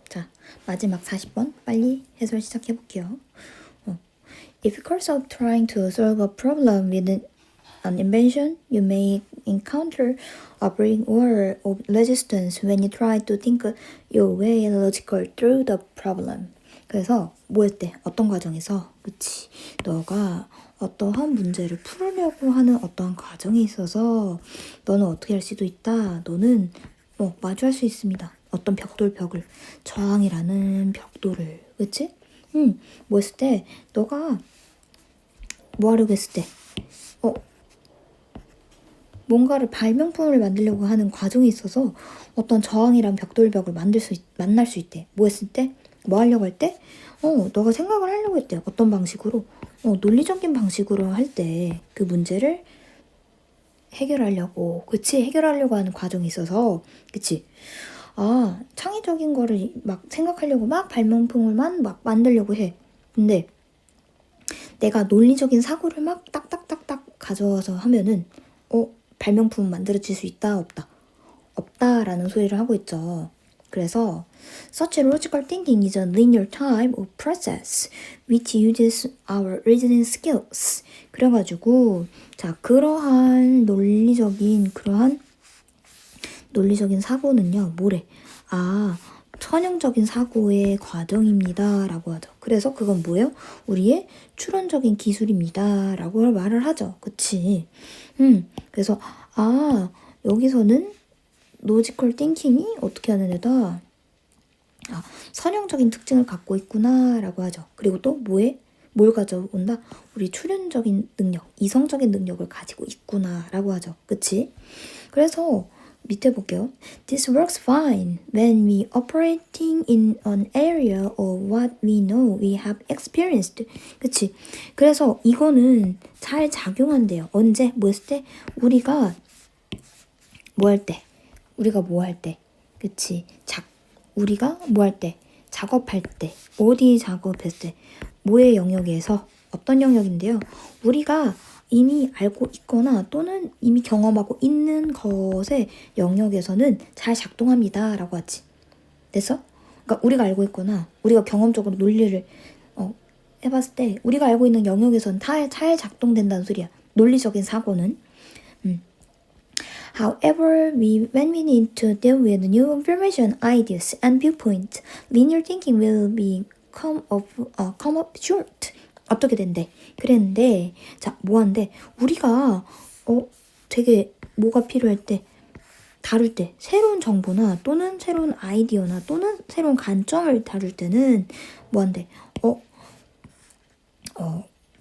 자, 마지막 40번 빨리 해설 시작해볼게요. If course of trying to solve a problem with an invention, you may encounter a brick wall of resistance when you try to think your way logical through the problem. 그래서 뭐 할 때, 어떤 과정에서, 그치, 너가 어떠한 문제를 풀으려고 하는 어떠한 과정에 있어서 너는 어떻게 할 수도 있다. 너는 마주할 수 있습니다. 어떤 벽을 저항이라는 벽돌을, 그치? 뭐 했을 때 너가 뭐 하려고 했을 때 뭔가를 발명품을 만들려고 하는 과정에 있어서 어떤 저항이란 벽돌벽을 만날 수 있대. 뭐 했을 때? 뭐 하려고 할 때? 너가 생각을 하려고 했대. 어떤 방식으로? 논리적인 방식으로 할 때 그 문제를 해결하려고, 그치? 해결하려고 하는 과정에 있어서, 그치? 창의적인 거를 막 생각하려고 막 발명품을만 막 만들려고 해. 근데 내가 논리적인 사고를 막 딱딱딱딱 가져와서 하면은 발명품 만들어질 수 있다, 없다? 없다라는 소리를 하고 있죠. 그래서 such logical thinking is a linear type of process which uses our reasoning skills. 그래가지고 자 그러한 논리적인 사고는요 뭐래? 천형적인 사고의 과정입니다 라고 하죠. 그래서 그건 뭐예요? 우리의 추론적인 기술입니다 라고 말을 하죠. 그치? 그래서 여기서는 로지컬 띵킹이 어떻게 하는 애다? 선형적인 특징을 갖고 있구나 라고 하죠. 그리고 또 뭘 가져온다? 우리 추론적인 능력, 이성적인 능력을 가지고 있구나 라고 하죠. 그치? 그래서 밑에 볼게요. This works fine when we operating in an area of what we know we have experienced. 그치? 그래서 이거는 잘 작용한대요. 언제? 뭐 했을 때? 우리가 뭐 할 때? 그치? 우리가 뭐 할 때? 작업할 때. 어디 작업했을 때? 뭐의 영역에서? 어떤 영역인데요? 우리가 이미 알고 있거나 또는 이미 경험하고 있는 것의 영역에서는 잘 작동합니다 라고 하지. 됐어? 그러니까 우리가 알고 있거나 우리가 경험적으로 논리를 해봤을 때 우리가 알고 있는 영역에서는 잘 작동된다는 소리야. 논리적인 사고는. However, when we need to deal with new information, ideas, and viewpoints, linear thinking will come up short. 어떻게 된대? 그랬는데, 자, 뭐 한대? 우리가, 되게 뭐가 필요할 때, 다룰 때, 새로운 정보나 또는 새로운 아이디어나 또는 새로운 관점을 다룰 때는 뭐 한대?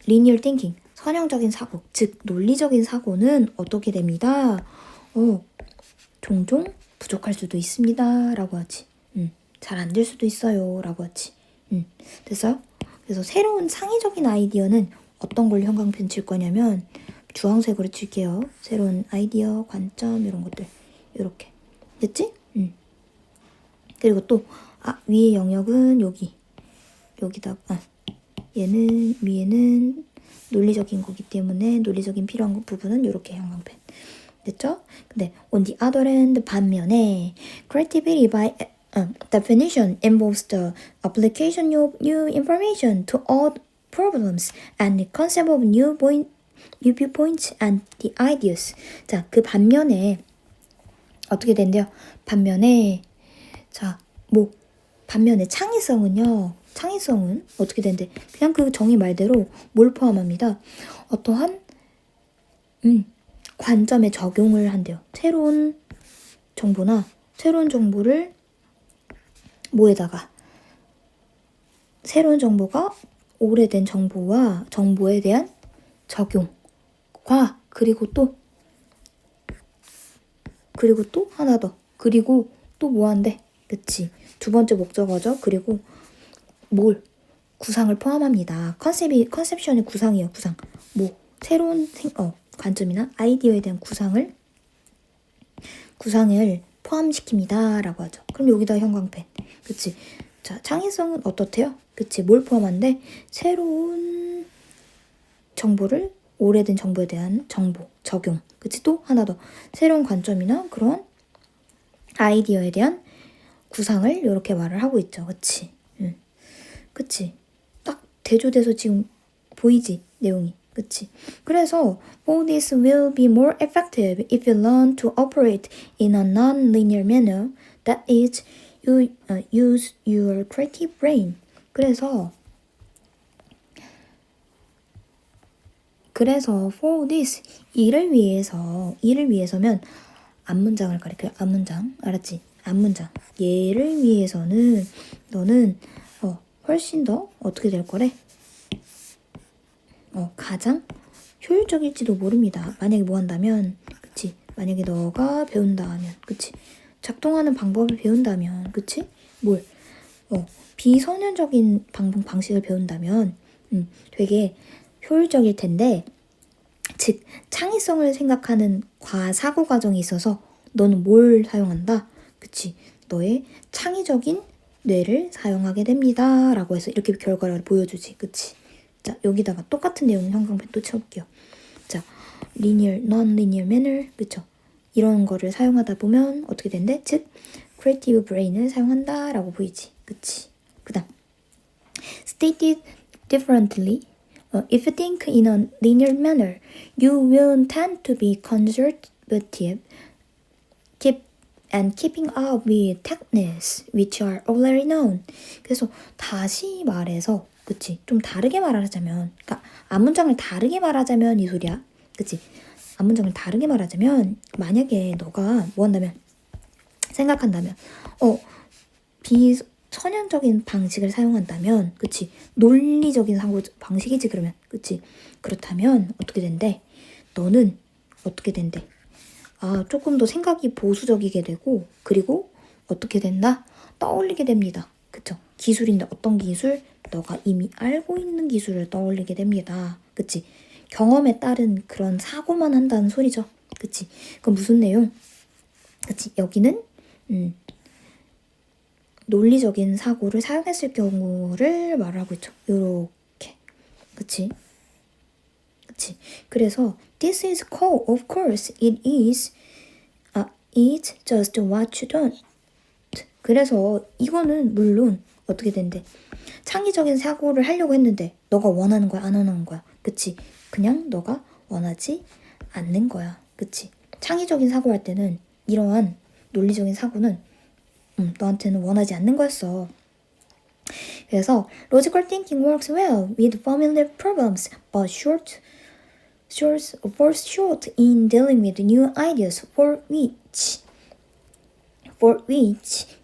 linear thinking, 선형적인 사고, 즉, 논리적인 사고는 어떻게 됩니다? 종종 부족할 수도 있습니다. 라고 하지. 잘 안 될 수도 있어요. 라고 하지. 됐어요? 그래서 새로운 창의적인 아이디어는 어떤 걸 형광펜 칠 거냐면 주황색으로 칠게요. 새로운 아이디어, 관점 이런 것들 이렇게. 됐지? 그리고 또 위의 영역은 여기다가 얘는 위에는 논리적인 거기 때문에 논리적인 필요한 부분은 이렇게 형광펜. 됐죠? 근데 on the other hand 반면에 creativity by definition involves the application of new information to old problems and the concept of new viewpoints and the ideas. 자, 그 반면에 어떻게 된대요? 반면에 창의성은 어떻게 된대? 그냥 그 정의 말대로 뭘 포함합니다. 어떠한 관점에 적용을 한대요. 새로운 정보를 새로운 정보가 오래된 정보에 대한 적용과 그리고 또 하나 더. 그리고 또 뭐 한대? 그치. 두 번째 목적어죠. 그리고 구상을 포함합니다. 컨셉션의 구상이에요. 구상. 새로운 관점이나 아이디어에 대한 구상을 포함시킵니다. 라고 하죠. 그럼 여기다 형광펜. 그치? 자, 창의성은 어떻대요? 그치? 뭘 포함한데? 새로운 정보를 오래된 정보에 대한 적용. 그치? 또 하나 더. 새로운 관점이나 그런 아이디어에 대한 구상을 이렇게 말을 하고 있죠. 그치? 응. 그치? 딱 대조돼서 지금 보이지? 내용이. 그치? 그래서 all this will be more effective if you learn to operate in a non-linear manner. That is, you use your creative brain. 그래서 for this 이를 위해서면 앞문장을 가리켜요. 앞문장. 알았지? 앞문장. 얘를 위해서는 너는 훨씬 더 어떻게 될 거래? 가장 효율적일지도 모릅니다. 만약에 뭐 한다면, 그치? 만약에 너가 배운다면, 그치? 작동하는 방법을 배운다면, 그치? 뭘? 비선현적인 방식을 배운다면, 되게 효율적일 텐데, 즉, 창의성을 생각하는 사고 과정이 있어서 너는 뭘 사용한다? 그치? 너의 창의적인 뇌를 사용하게 됩니다. 라고 해서 이렇게 결과를 보여주지. 그치? 자, 여기다가 똑같은 내용 형광펜 또 채울게요. 자, linear, non-linear manner, 그쵸? 이런 거를 사용하다 보면 어떻게 된대? 즉, creative brain을 사용한다 라고 보이지. 그치? 그 다음, stated differently, if you think in a linear manner, you will tend to be conservative, keeping up with techniques which are already known. 그래서 다시 말해서, 그치? 좀 다르게 말하자면, 그러니까 앞문장을 다르게 말하자면 이 소리야. 그치? 앞문장을 다르게 말하자면, 만약에 너가 뭐 한다면, 생각한다면, 비선현적인 방식을 사용한다면, 그치? 논리적인 사고 방식이지, 그러면. 그치? 그렇다면, 어떻게 된대? 너는 어떻게 된대? 조금 더 생각이 보수적이게 되고, 그리고 어떻게 된다? 떠올리게 됩니다. 그쵸? 기술인데 어떤 기술? 너가 이미 알고 있는 기술을 떠올리게 됩니다. 그치? 경험에 따른 그런 사고만 한다는 소리죠. 그치? 그럼 무슨 내용? 그치? 여기는 논리적인 사고를 사용했을 경우를 말하고 있죠. 요렇게. 그치? 그치? 그래서 this is cool. Of course, it is. It's just what you don't. 그래서 이거는 물론 어떻게 된대? 창의적인 사고를 하려고 했는데 너가 원하는 거야, 안 원하는 거야? 그치? 그냥 너가 원하지 않는 거야. 그치? 창의적인 사고할 때는 이러한 논리적인 사고는 너한테는 원하지 않는 거였어. 그래서 logical thinking works well with familiar problems, but falls short in dealing with new ideas for which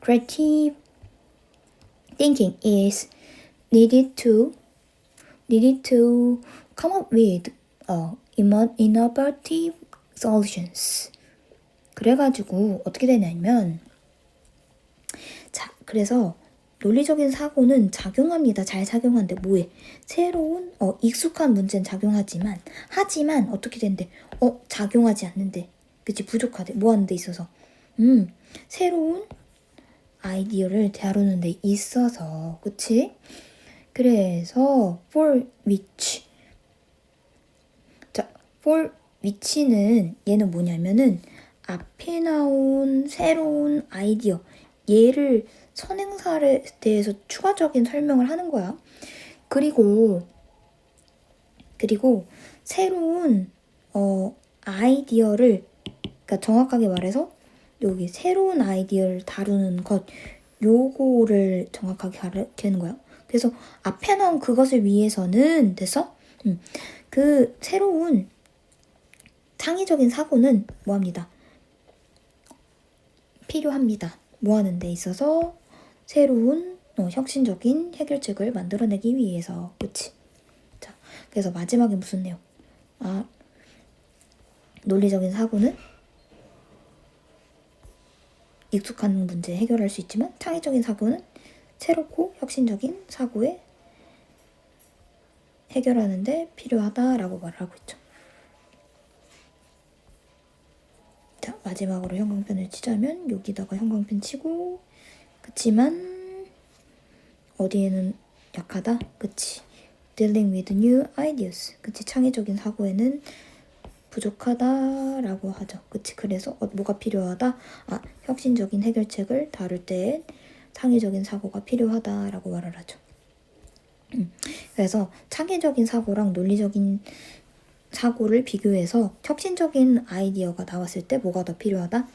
creative thinking is needed to come up with innovative solutions. 그래가지고 어떻게 되냐면, 자, 그래서 논리적인 사고는 작용합니다. 잘 작용하는데 뭐해? 새로운 익숙한 문제는 작용하지만 어떻게 된대? 작용하지 않는데, 그치? 부족하대. 뭐 하는 데 있어서 새로운 아이디어를 다루는 데 있어서, 그치? 그래서 for which, 자, for which는 얘는 뭐냐면은 앞에 나온 새로운 아이디어, 얘를 선행사에 대해서 추가적인 설명을 하는 거야. 그리고 새로운 아이디어를, 그러니까 정확하게 말해서 여기 새로운 아이디어를 다루는 것, 요거를 정확하게 가르치는 거야. 그래서 앞에 나온 그것을 위해서는 됐어? 그 새로운 창의적인 사고는 뭐합니다? 필요합니다. 뭐 하는 데 있어서? 새로운 혁신적인 해결책을 만들어내기 위해서. 그치? 자, 그래서 마지막에 무슨 내용? 논리적인 사고는 익숙한 문제 해결할 수 있지만 창의적인 사고는 새롭고 혁신적인 사고에 해결하는데 필요하다라고 말을 하고 있죠. 자, 마지막으로 형광펜을 치자면 여기다가 형광펜 치고, 그치만 어디에는 약하다? 그치? Dealing with new ideas. 그치? 창의적인 사고에는 부족하다라고 하죠. 그치? 그래서 뭐가 필요하다? 혁신적인 해결책을 다룰 때 창의적인 사고가 필요하다라고 말을 하죠. 그래서 창의적인 사고랑 논리적인 사고를 비교해서 혁신적인 아이디어가 나왔을 때 뭐가 더 필요하다?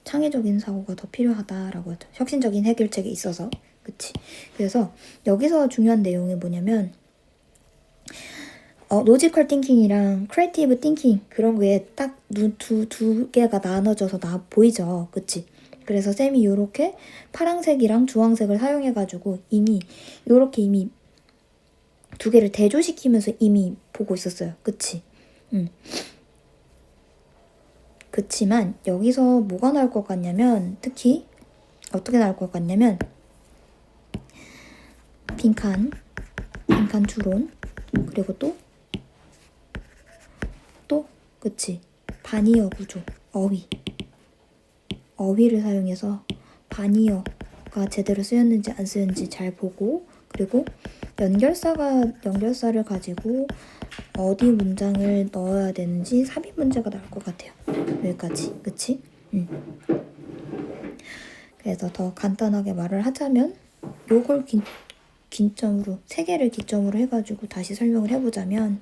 창의적인 사고가 더 필요하다라고 하죠. 혁신적인 해결책에 있어서. 그치? 그래서 여기서 중요한 내용이 뭐냐면 로지컬 띵킹이랑 크리에이티브 띵킹 그런 게 딱 두 개가 나눠져서 보이죠. 그치? 그래서 쌤이 요렇게 파란색이랑 주황색을 사용해가지고 이미 두 개를 대조시키면서 이미 보고 있었어요. 그치? 그치만 여기서 뭐가 나올 것 같냐면 특히 어떻게 나올 것 같냐면 빈칸 추론 그리고 또 그치? 반이어 구조 어휘를 사용해서 반이어가 제대로 쓰였는지 안 쓰였는지 잘 보고 그리고 연결사를 가지고 어디 문장을 넣어야 되는지 삽입 문제가 나올 것 같아요. 여기까지. 그치? 그래서 더 간단하게 말을 하자면 요걸 기점으로 3개를 기점으로 해가지고 다시 설명을 해보자면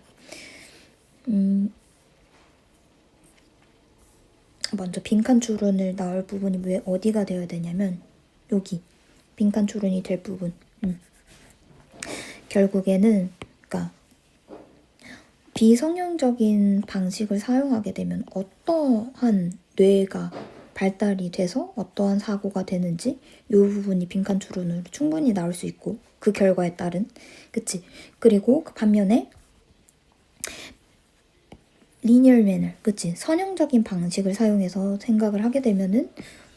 먼저 빈칸 추론을 나올 부분이 왜 어디가 되어야 되냐면 여기 빈칸 추론이 될 부분 결국에는 그러니까 비성형적인 방식을 사용하게 되면 어떠한 뇌가 발달이 돼서 어떠한 사고가 되는지 이 부분이 빈칸 추론으로 충분히 나올 수 있고 그 결과에 따른 그치? 그리고 그 반면에 linear manner, 그치? 선형적인 방식을 사용해서 생각을 하게 되면은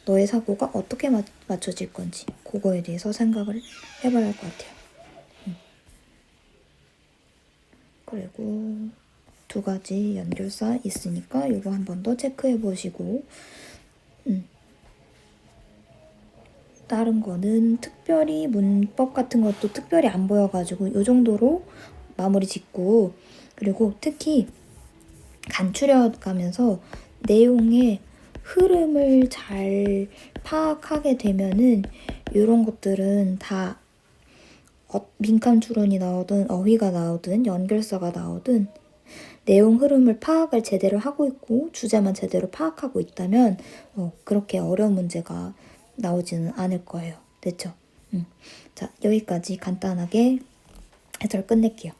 너의 사고가 어떻게 맞춰질 건지 그거에 대해서 생각을 해봐야 할 것 같아요. 그리고 2가지 연결사 있으니까 이거 한 번 더 체크해 보시고 다른 거는 특별히 문법 같은 것도 특별히 안 보여가지고 이 정도로 마무리 짓고 그리고 특히 간추려가면서 내용의 흐름을 잘 파악하게 되면은 이런 것들은 다 빈칸 추론이 나오든 어휘가 나오든 연결사가 나오든 내용 흐름을 파악을 제대로 하고 있고 주제만 제대로 파악하고 있다면 그렇게 어려운 문제가 나오지는 않을 거예요. 됐죠? 자, 여기까지 간단하게 해설 끝낼게요.